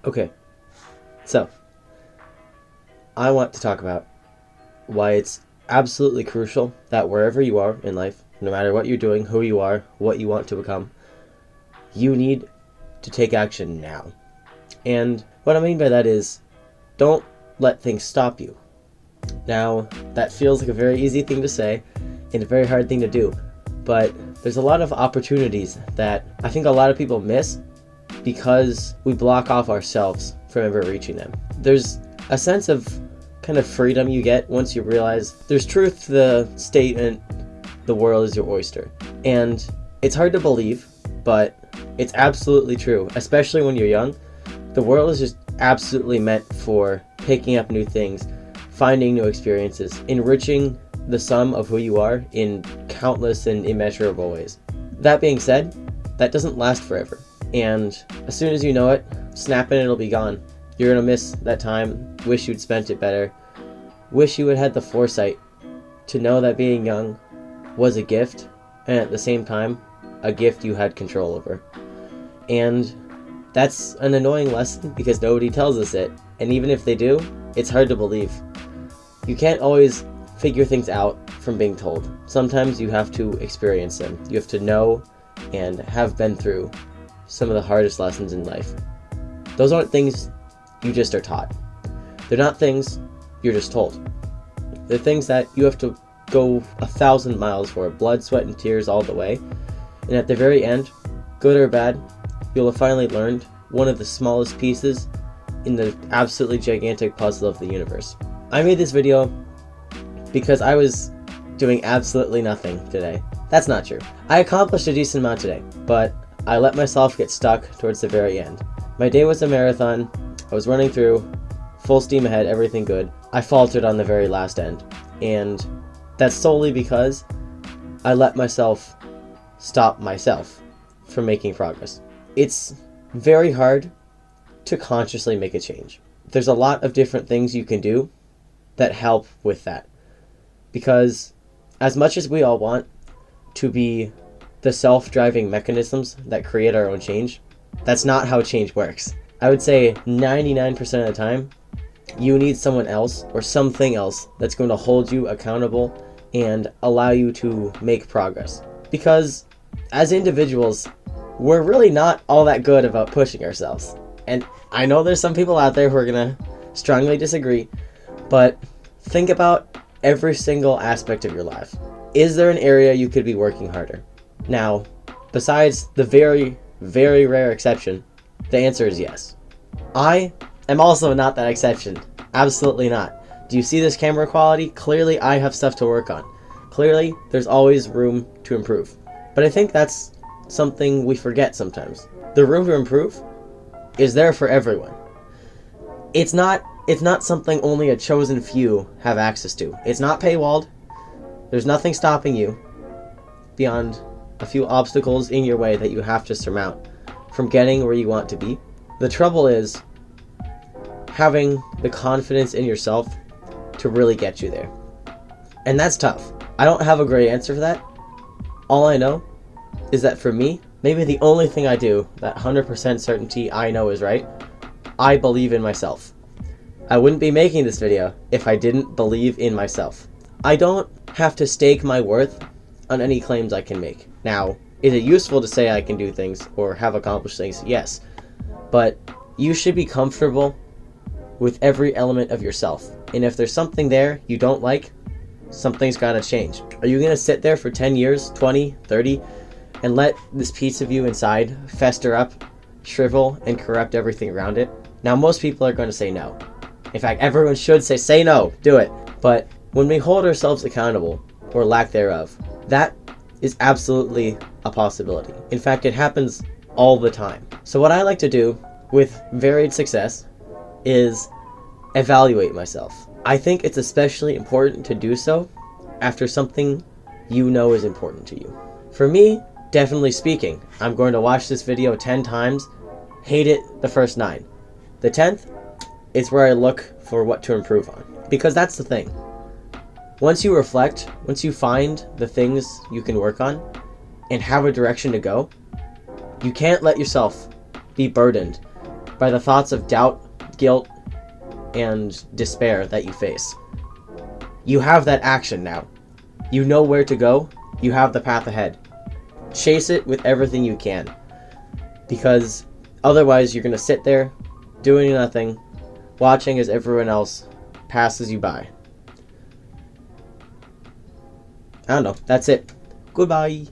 Okay, so I want to talk about why it's absolutely crucial that wherever you are in life, no matter what you're doing, who you are, what you want to become, you need to take action now. And what I mean by that is, don't let things stop you. Now, that feels like a very easy thing to say and a very hard thing to do, but there's a lot of opportunities that I think a lot of people miss because we block off ourselves from ever reaching them. There's a sense of kind of freedom you get once you realize there's truth to the statement, the world is your oyster. And it's hard to believe, but it's absolutely true, especially when you're young. The world is just absolutely meant for picking up new things, finding new experiences, enriching the sum of who you are in countless and immeasurable ways. That being said, that doesn't last forever. And as soon as you know it, snap and it'll be gone. You're gonna miss that time, wish you'd spent it better, wish you had had the foresight to know that being young was a gift, and at the same time, a gift you had control over. And that's an annoying lesson because nobody tells us it, and even if they do, it's hard to believe. You can't always figure things out from being told. Sometimes you have to experience them. You have to know and have been through some of the hardest lessons in life. Those aren't things you just are taught. They're not things you're just told. They're things that you have to go 1,000 miles for, blood, sweat, and tears all the way. And at the very end, good or bad, you'll have finally learned one of the smallest pieces in the absolutely gigantic puzzle of the universe. I made this video because I was doing absolutely nothing today. That's not true. I accomplished a decent amount today, but I let myself get stuck towards the very end. My day was a marathon. I was running through, full steam ahead, everything good. I faltered on the very last end, and that's solely because I let myself stop myself from making progress. It's very hard to consciously make a change. There's a lot of different things you can do that help with that, because as much as we all want to be the self-driving mechanisms that create our own change, that's not how change works. I would say 99% of the time, you need someone else or something else that's going to hold you accountable and allow you to make progress. Because as individuals, we're really not all that good about pushing ourselves. And I know there's some people out there who are going to strongly disagree, but think about every single aspect of your life. Is there an area you could be working harder? Now, besides the very, very rare exception, the answer is yes. I am also not that exception. Absolutely not. Do you see this camera quality? Clearly, I have stuff to work on. Clearly, there's always room to improve. But I think that's something we forget sometimes. The room to improve is there for everyone. It's not something only a chosen few have access to. It's not paywalled. There's nothing stopping you beyond a few obstacles in your way that you have to surmount from getting where you want to be. The trouble is having the confidence in yourself to really get you there. And that's tough. I don't have a great answer for that. All I know is that for me, maybe the only thing I do, that 100% certainty I know is right, I believe in myself. I wouldn't be making this video if I didn't believe in myself. I don't have to stake my worth on any claims I can make. Now, is it useful to say I can do things or have accomplished things? Yes. But you should be comfortable with every element of yourself. And if there's something there you don't like, something's gotta change. Are you gonna sit there for 10 years, 20, 30, and let this piece of you inside fester up, shrivel, and corrupt everything around it? Now, most people are gonna say no. In fact, everyone should say no, do it. But when we hold ourselves accountable, or lack thereof, that is absolutely a possibility. In fact, it happens all the time. So what I like to do with varied success is evaluate myself. I think it's especially important to do so after something you know is important to you. For me, definitely speaking, I'm going to watch this video 10 times, hate it the first 9. The 10th is where I look for what to improve on. Because that's the thing. Once you reflect, once you find the things you can work on and have a direction to go, you can't let yourself be burdened by the thoughts of doubt, guilt, and despair that you face. You have that action now. You know where to go. You have the path ahead. Chase it with everything you can. Because otherwise you're going to sit there doing nothing, watching as everyone else passes you by. I don't know. That's it. Goodbye.